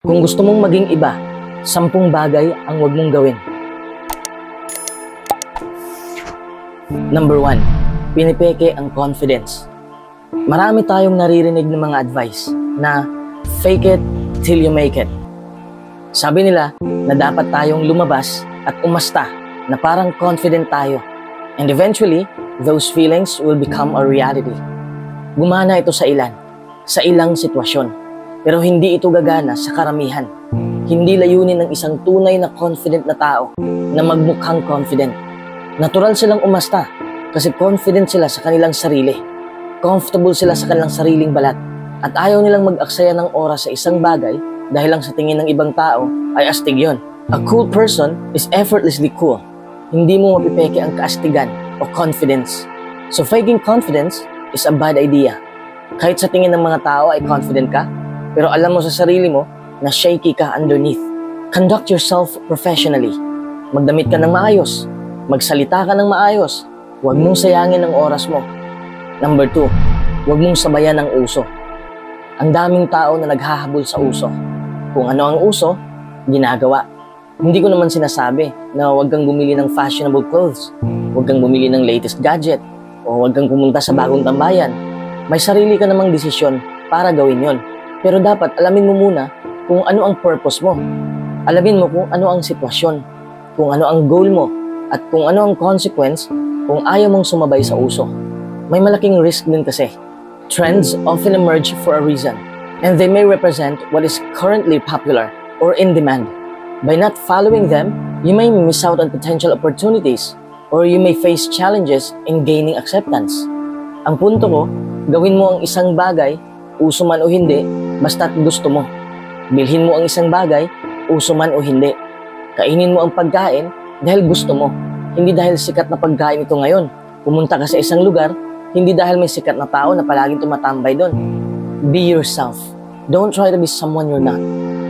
Kung gusto mong maging iba, 10 bagay ang huwag mong gawin. Number 1, pinipeke ang confidence. Marami tayong naririnig ng mga advice na fake it till you make it. Sabi nila na dapat tayong lumabas at umasta na parang confident tayo. And eventually, those feelings will become a reality. Gumana ito sa ilang sitwasyon. Pero hindi ito gagana sa karamihan. Hindi layunin ng isang tunay na confident na tao na magmukhang confident. Natural silang umasta kasi confident sila sa kanilang sarili. Comfortable sila sa kanilang sariling balat. At ayaw nilang mag-aksaya ng oras sa isang bagay dahil lang sa tingin ng ibang tao ay astig yon. A cool person is effortlessly cool. Hindi mo mapipeke ang kaastigan o confidence. So faking confidence is a bad idea. Kahit sa tingin ng mga tao ay confident ka, pero alam mo sa sarili mo na shaky ka underneath. Conduct yourself professionally. Magdamit ka ng maayos. Magsalita ka ng maayos. Huwag mong sayangin ang oras mo. Number 2, huwag mong sabayan ang uso. Ang daming tao na naghahabol sa uso. Kung ano ang uso, ginagawa. Hindi ko naman sinasabi na huwag kang bumili ng fashionable clothes. Huwag kang bumili ng latest gadget. O huwag kang pumunta sa bagong tambayan. May sarili ka namang desisyon para gawin yon. Pero dapat alamin mo muna kung ano ang purpose mo. Alamin mo kung ano ang sitwasyon, kung ano ang goal mo, at kung ano ang consequence kung ayaw mong sumabay sa uso. May malaking risk din kasi. Trends often emerge for a reason, and they may represent what is currently popular or in demand. By not following them, you may miss out on potential opportunities, or you may face challenges in gaining acceptance. Ang punto ko, gawin mo ang isang bagay, uso man o hindi, basta't gusto mo. Bilhin mo ang isang bagay, uso man o hindi. Kainin mo ang pagkain dahil gusto mo. Hindi dahil sikat na pagkain ito ngayon. Pumunta ka sa isang lugar, hindi dahil may sikat na tao na palaging tumatambay doon. Be yourself. Don't try to be someone you're not.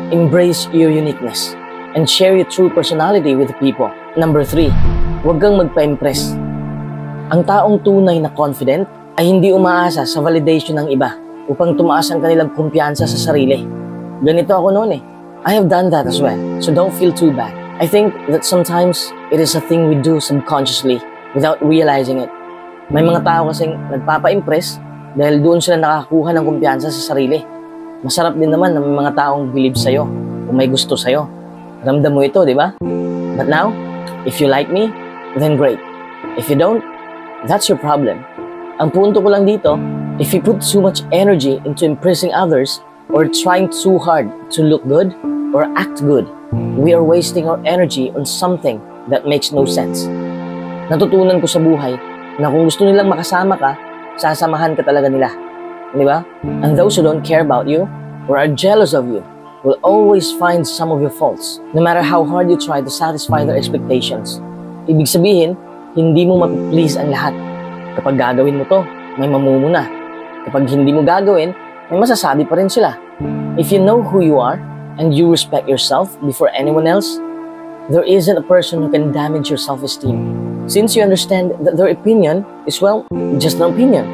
Embrace your uniqueness and share your true personality with people. Number 3, huwag kang magpa-impress. Ang taong tunay na confident ay hindi umaasa sa validation ng iba upang tumaas ang kanilang kumpiyansa sa sarili. Ganito ako noon eh. I have done that as well, so don't feel too bad. I think that sometimes it is a thing we do subconsciously without realizing it. May mga tao kasing nagpapa-impress dahil doon sila nakakuha ng kumpiyansa sa sarili. Masarap din naman na may mga taong believe sa'yo o may gusto sa'yo. Ramdam mo ito, di ba? But now, if you like me, then great. If you don't, that's your problem. Ang punto ko lang dito, if you put too much energy into impressing others or trying too hard to look good or act good, we are wasting our energy on something that makes no sense. Natutunan ko sa buhay na kung gusto nilang makasama ka, sasamahan ka talaga nila. Di ba? And those who don't care about you or are jealous of you will always find some of your faults, no matter how hard you try to satisfy their expectations. Ibig sabihin, hindi mo mapiplease ang lahat. Kapag gagawin mo to, may mamumuna. Kapag hindi mo gagawin, may masasabi pa rin sila. If you know who you are and you respect yourself before anyone else, there isn't a person who can damage your self-esteem. Since you understand that their opinion is, well, just an opinion.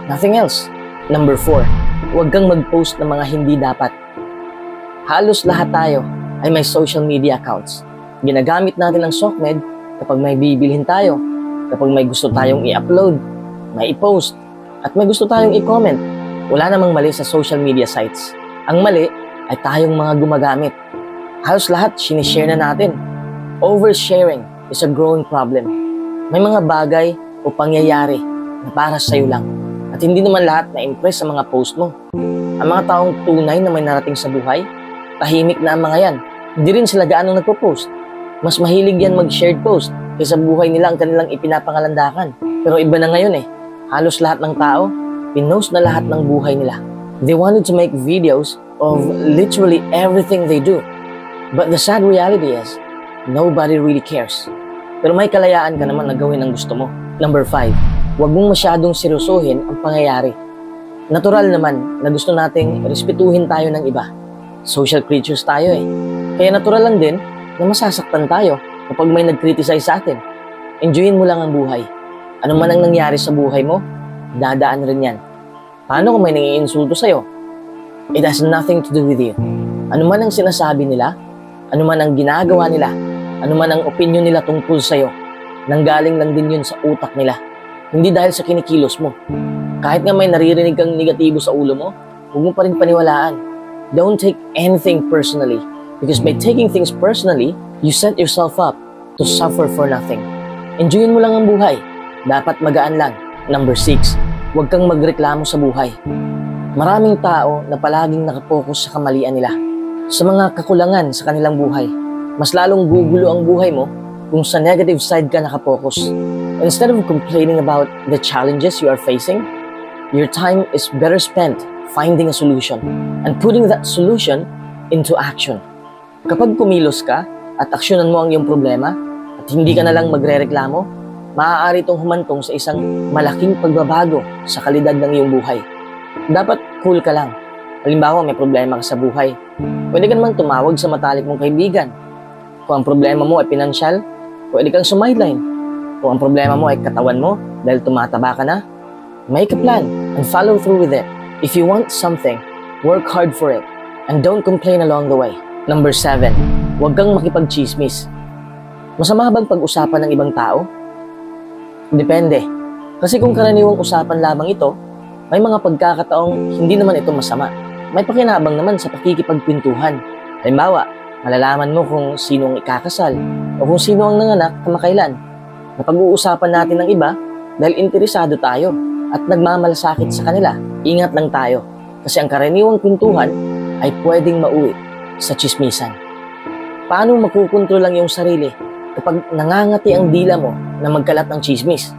Nothing else. Number 4, huwag kang mag-post ng mga hindi dapat. Halos lahat tayo ay may social media accounts. Ginagamit natin ang SOCMED kapag may bibilhin tayo, kapag may gusto tayong i-upload, may i-post, at may gusto tayong i-comment. Wala namang mali sa social media sites. Ang mali ay tayong mga gumagamit. Halos lahat sinishare na natin. Oversharing is a growing problem. May mga bagay o pangyayari na para sa'yo lang. At hindi naman lahat na-impress sa mga post mo. Ang mga taong tunay na may narating sa buhay, tahimik na ang mga yan. Hindi rin sila gaano nagpo-post. Mas mahilig yan mag-shared post kaysa buhay nila ang kanilang ipinapangalandakan. Pero iba na ngayon eh. Halos lahat ng tao, pinost na lahat ng buhay nila. They wanted to make videos of literally everything they do. But the sad reality is, nobody really cares. Pero may kalayaan ka naman na gawin ang gusto mo. Number 5, huwag mong masyadong seryosohin ang pangyayari. Natural naman na gusto nating respetuhin tayo ng iba. Social creatures tayo eh. Kaya natural lang din na masasaktan tayo kapag may nag-criticize sa atin. Enjoyin mo lang ang buhay. Ano man ang nangyari sa buhay mo, dadaan rin yan. Paano kung may nangiinsulto sa'yo? It has nothing to do with you. Ano man ang sinasabi nila, ano man ang ginagawa nila, ano man ang opinion nila tungkol sa'yo, nanggaling lang din yun sa utak nila. Hindi dahil sa kinikilos mo. Kahit nga may naririnig kang negatibo sa ulo mo, huwag mo pa rin paniwalaan. Don't take anything personally. Because by taking things personally, you set yourself up to suffer for nothing. Enjoyin mo lang ang buhay. Dapat magaan lang. Number 6, huwag kang magreklamo sa buhay. Maraming tao na palaging nakapokus sa kamalian nila, sa mga kakulangan sa kanilang buhay. Mas lalong gugulo ang buhay mo kung sa negative side ka nakapokus. Instead of complaining about the challenges you are facing, your time is better spent finding a solution and putting that solution into action. Kapag kumilos ka at aksyonan mo ang iyong problema at hindi ka na lang magrereklamo, maaari itong humantong sa isang malaking pagbabago sa kalidad ng iyong buhay. Dapat cool ka lang. Halimbawa, may problema ka sa buhay. Pwede ka naman tumawag sa matalik mong kaibigan. Kung ang problema mo ay pinansyal, pwede kang sumideline. Kung ang problema mo ay katawan mo dahil tumataba ka na, make a plan and follow through with it. If you want something, work hard for it and don't complain along the way. Number 7, huwag kang makipag-chismis. Masama bang pag-usapan ng ibang tao? Depende. Kasi kung karaniwang usapan lamang ito, may mga pagkakataong hindi naman ito masama. May pakinabang naman sa pakikipagpintuhan. Halimbawa, malalaman mo kung sino ang ikakasal o kung sino ang nanganak kamakailan. Napag-uusapan natin ng iba dahil interesado tayo at nagmamalasakit sa kanila. Ingat lang tayo kasi ang karaniwang pintuhan ay pwedeng mauwi sa chismisan. Paano makukontrol lang yung sarili kapag nangangati ang dila mo na magkalat ng chismis?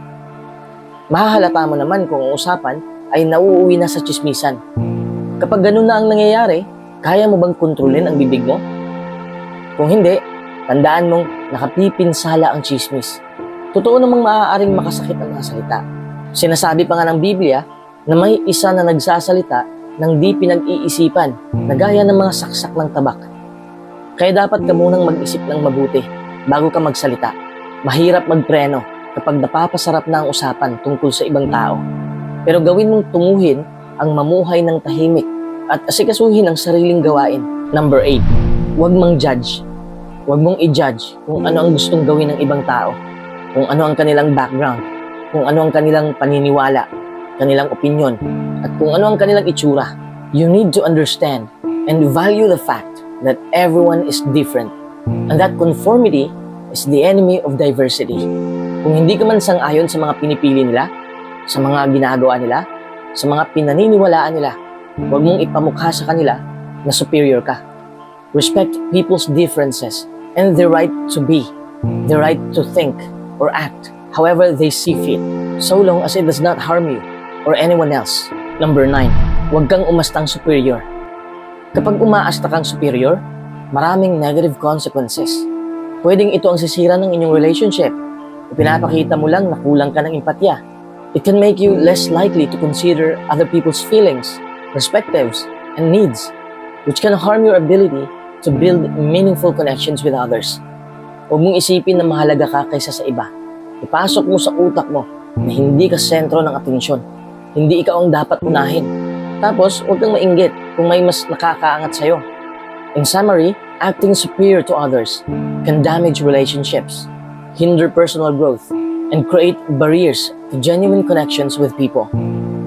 Mahahalata mo naman kung ang usapan ay nauuwi na sa chismisan. Kapag ganun na ang nangyayari, kaya mo bang kontrolin ang bibig mo? Kung hindi, tandaan mong nakapipinsala ang chismis. Totoo namang maaaring makasakit ang mga salita. Sinasabi pa nga ng Biblia na may isa na nagsasalita nang di pinag-iisipan na gaya ng mga saksak ng tabak. Kaya dapat ka munang mag-isip ng mabuti bago ka magsalita. Mahirap magpreno kapag napapasarap na ang usapan tungkol sa ibang tao. Pero gawin mong tunguhin ang mamuhay ng tahimik at asikasuhin ang sariling gawain. Number 8, huwag mang judge. Huwag mong i-judge kung ano ang gustong gawin ng ibang tao, kung ano ang kanilang background, kung ano ang kanilang paniniwala, kanilang opinion, at kung ano ang kanilang itsura. You need to understand and value the fact that everyone is different and that conformity is the enemy of diversity. Kung hindi ka man sang-ayon sa mga pinipili nila, sa mga ginagawa nila, sa mga pinaniniwalaan nila, huwag mong ipamukha sa kanila na superior ka. Respect people's differences and their right to be, their right to think or act however they see fit, so long as it does not harm you or anyone else. Number 9, huwag kang umastang superior. Kapag umaasta kang superior, maraming negative consequences. Pwedeng ito ang sisira ng inyong relationship. Ipinapakita mo lang na kulang ka ng empatya. It can make you less likely to consider other people's feelings, perspectives, and needs, which can harm your ability to build meaningful connections with others. Huwag mong isipin na mahalaga ka kaysa sa iba. Ipasok mo sa utak mo na hindi ka sentro ng atensyon. Hindi ikaw ang dapat unahin. Tapos, huwag kang mainggit kung may mas nakakaangat sa'yo. In summary, acting superior to others can damage relationships, hinder personal growth, and create barriers to genuine connections with people.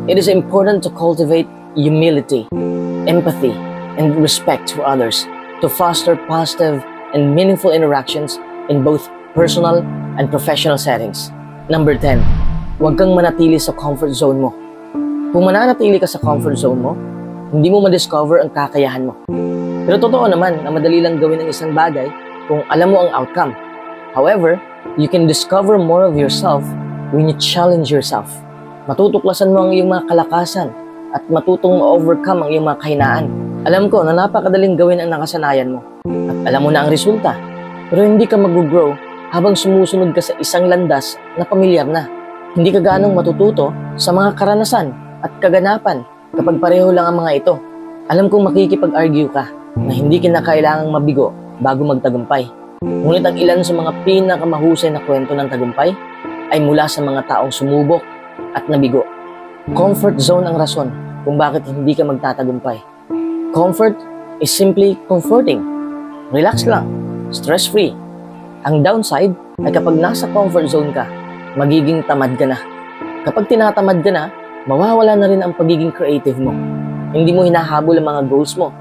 It is important to cultivate humility, empathy, and respect for others to foster positive and meaningful interactions in both personal and professional settings. Number 10, huwag kang manatili sa comfort zone mo. Kung mananatili ka sa comfort zone mo, hindi mo ma-discover ang kakayahan mo. Pero totoo naman na madali lang gawin ang isang bagay kung alam mo ang outcome. However, you can discover more of yourself when you challenge yourself. Matutuklasan mo ang iyong mga kalakasan at matutong ma-overcome ang iyong mga kahinaan. Alam ko na napakadaling gawin ang nakasanayan mo at alam mo na ang resulta. Pero hindi ka mag-grow habang sumusunod ka sa isang landas na pamilyar na. Hindi ka ganong matututo sa mga karanasan at kaganapan kapag pareho lang ang mga ito. Alam kong makikipag-argue ka na hindi kinakailangang mabigo bago magtagumpay. Ngunit ang ilan sa mga pinakamahusay na kwento ng tagumpay ay mula sa mga taong sumubok at nabigo. Comfort zone ang rason kung bakit hindi ka magtatagumpay. Comfort is simply comforting. Relax lang, stress-free. Ang downside ay kapag nasa comfort zone ka, magiging tamad ka na. Kapag tinatamad ka na, mawawala na rin ang pagiging creative mo. Hindi mo hinahabol ang mga goals mo.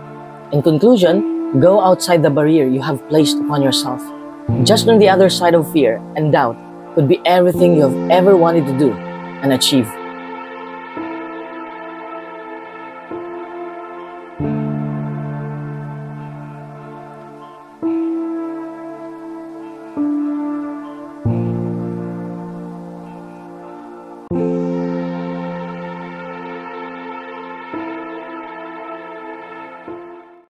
In conclusion, go outside the barrier you have placed upon yourself. Just on the other side of fear and doubt could be everything you have ever wanted to do and achieve.